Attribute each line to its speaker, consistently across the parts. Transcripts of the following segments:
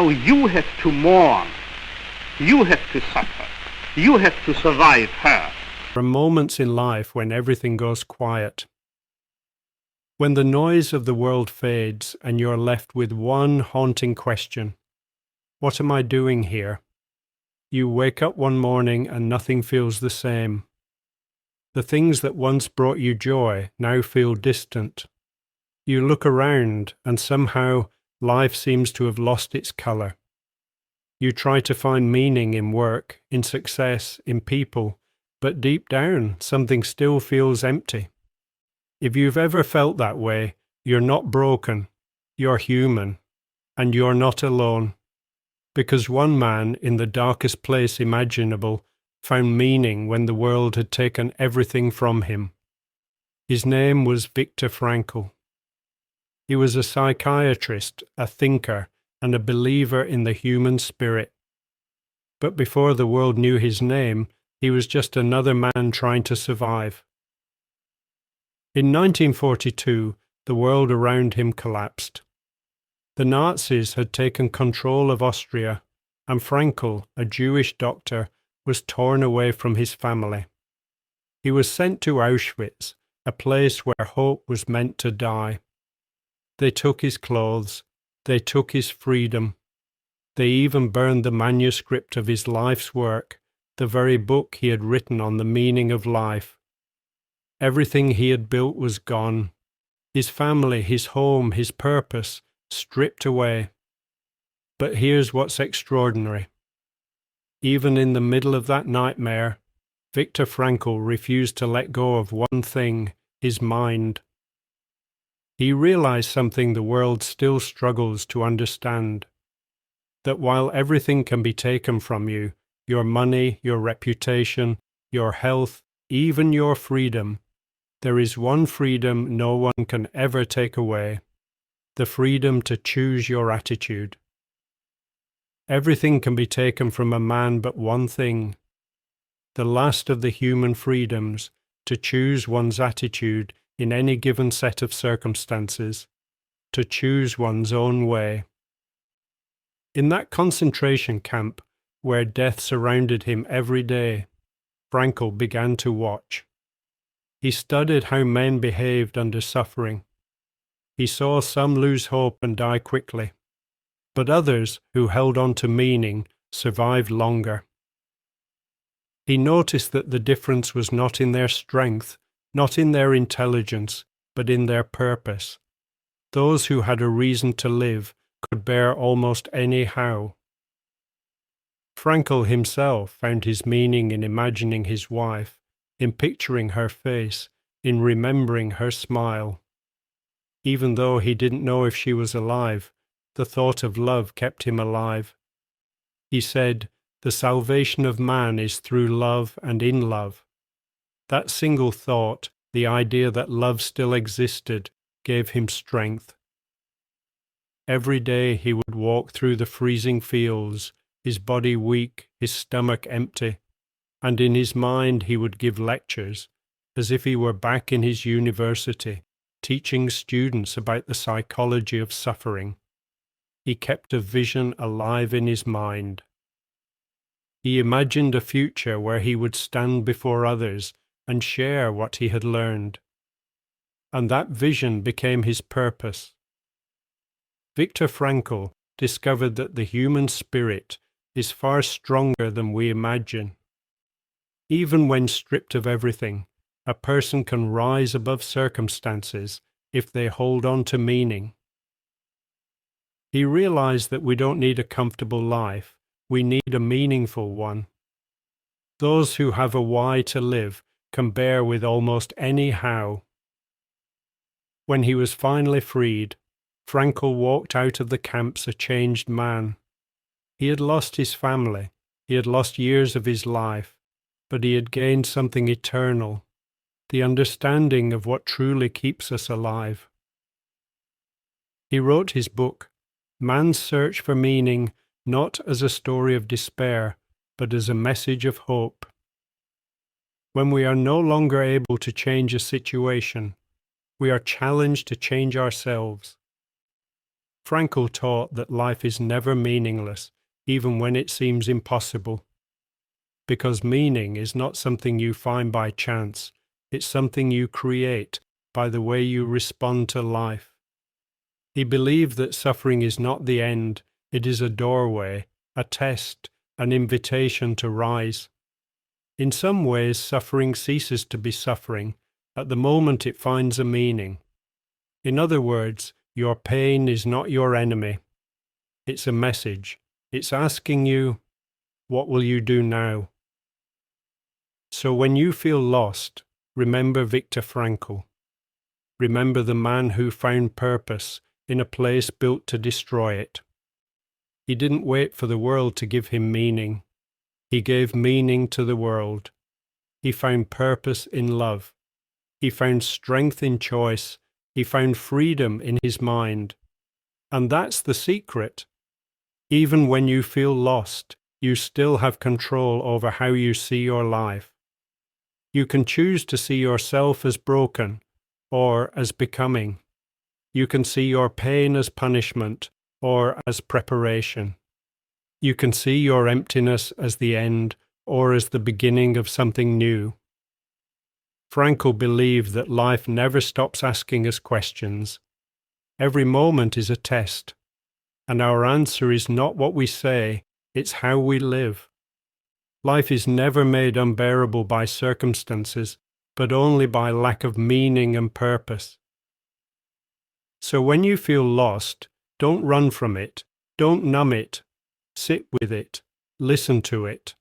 Speaker 1: Now you have to mourn. You have to suffer. You have to survive her.
Speaker 2: There are moments in life when everything goes quiet. When the noise of the world fades and you're left with one haunting question: what am I doing here? You wake up one morning and nothing feels the same. The things that once brought you joy now feel distant. You look around and somehow life seems to have lost its color. You try to find meaning in work, in success, in people, but deep down something still feels empty. If you've ever felt that way, you're not broken, you're human, and you're not alone. Because one man in the darkest place imaginable found meaning when the world had taken everything from him. His name was Viktor Frankl. He was a psychiatrist, a thinker, and a believer in the human spirit. But before the world knew his name, he was just another man trying to survive. In 1942, the world around him collapsed. The Nazis had taken control of Austria, and Frankl, a Jewish doctor, was torn away from his family. He was sent to Auschwitz, a place where hope was meant to die. They took his clothes, they took his freedom. They even burned the manuscript of his life's work, the very book he had written on the meaning of life. Everything he had built was gone. His family, his home, his purpose, stripped away. But here's what's extraordinary. Even in the middle of that nightmare, Viktor Frankl refused to let go of one thing: his mind. He realized something the world still struggles to understand: that while everything can be taken from you, your money, your reputation, your health, even your freedom, there is one freedom no one can ever take away: the freedom to choose your attitude. Everything can be taken from a man but one thing, the last of the human freedoms, to choose one's attitude in any given set of circumstances, to choose one's own way. In that concentration camp, where death surrounded him every day, Frankl began to watch. He studied how men behaved under suffering. He saw some lose hope and die quickly, but others who held on to meaning survived longer. He noticed that the difference was not in their strength, not in their intelligence, but in their purpose. Those who had a reason to live could bear almost any how. Frankl himself found his meaning in imagining his wife, in picturing her face, in remembering her smile. Even though he didn't know if she was alive, the thought of love kept him alive. He said, "The salvation of man is through love and in love." That single thought, the idea that love still existed, gave him strength. Every day he would walk through the freezing fields, his body weak, his stomach empty, and in his mind he would give lectures, as if he were back in his university, teaching students about the psychology of suffering. He kept a vision alive in his mind. He imagined a future where he would stand before others and share what he had learned. And that vision became his purpose. Viktor Frankl discovered that the human spirit is far stronger than we imagine. Even when stripped of everything, a person can rise above circumstances if they hold on to meaning. He realized that we don't need a comfortable life, we need a meaningful one. Those who have a why to live can bear with almost any how. When he was finally freed, Frankl walked out of the camps a changed man. He had lost his family, he had lost years of his life, but he had gained something eternal, the understanding of what truly keeps us alive. He wrote his book, Man's Search for Meaning, not as a story of despair, but as a message of hope. When we are no longer able to change a situation, we are challenged to change ourselves. Frankl taught that life is never meaningless, even when it seems impossible. Because meaning is not something you find by chance, it's something you create by the way you respond to life. He believed that suffering is not the end, it is a doorway, a test, an invitation to rise. In some ways, suffering ceases to be suffering at the moment it finds a meaning. In other words, your pain is not your enemy. It's a message. It's asking you, what will you do now? So when you feel lost, remember Viktor Frankl. Remember the man who found purpose in a place built to destroy it. He didn't wait for the world to give him meaning. He gave meaning to the world. He found purpose in love. He found strength in choice. He found freedom in his mind. And that's the secret. Even when you feel lost, you still have control over how you see your life. You can choose to see yourself as broken or as becoming. You can see your pain as punishment or as preparation. You can see your emptiness as the end or as the beginning of something new. Frankl believed that life never stops asking us questions. Every moment is a test, and our answer is not what we say, it's how we live. Life is never made unbearable by circumstances, but only by lack of meaning and purpose. So when you feel lost, don't run from it, don't numb it, sit with it, listen to it.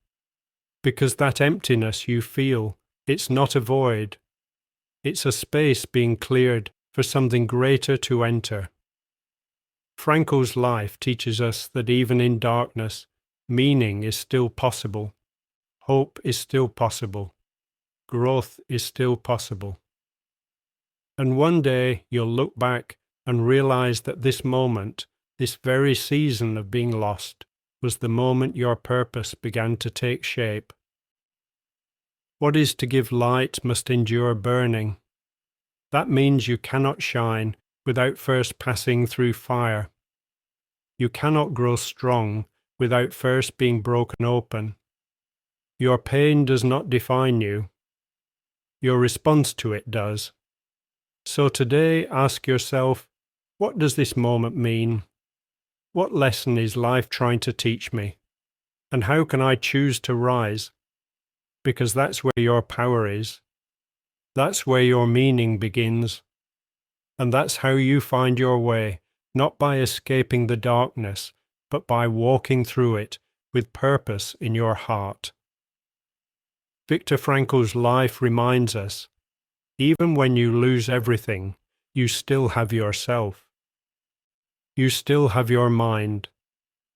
Speaker 2: Because that emptiness you feel, it's not a void. It's a space being cleared for something greater to enter. Frankl's life teaches us that even in darkness, meaning is still possible. Hope is still possible. Growth is still possible. And one day you'll look back and realize that this moment, this very season of being lost, was the moment your purpose began to take shape. What is to give light must endure burning. That means you cannot shine without first passing through fire. You cannot grow strong without first being broken open. Your pain does not define you. Your response to it does. So today ask yourself, what does this moment mean? What lesson is life trying to teach me? And how can I choose to rise? Because that's where your power is. That's where your meaning begins. And that's how you find your way, not by escaping the darkness, but by walking through it with purpose in your heart. Viktor Frankl's life reminds us, even when you lose everything, you still have yourself. You still have your mind.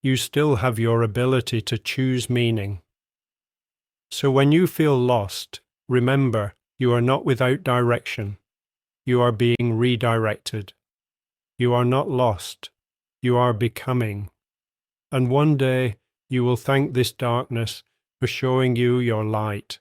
Speaker 2: You still have your ability to choose meaning. So when you feel lost, remember, you are not without direction. You are being redirected. You are not lost. You are becoming. And one day you will thank this darkness for showing you your light.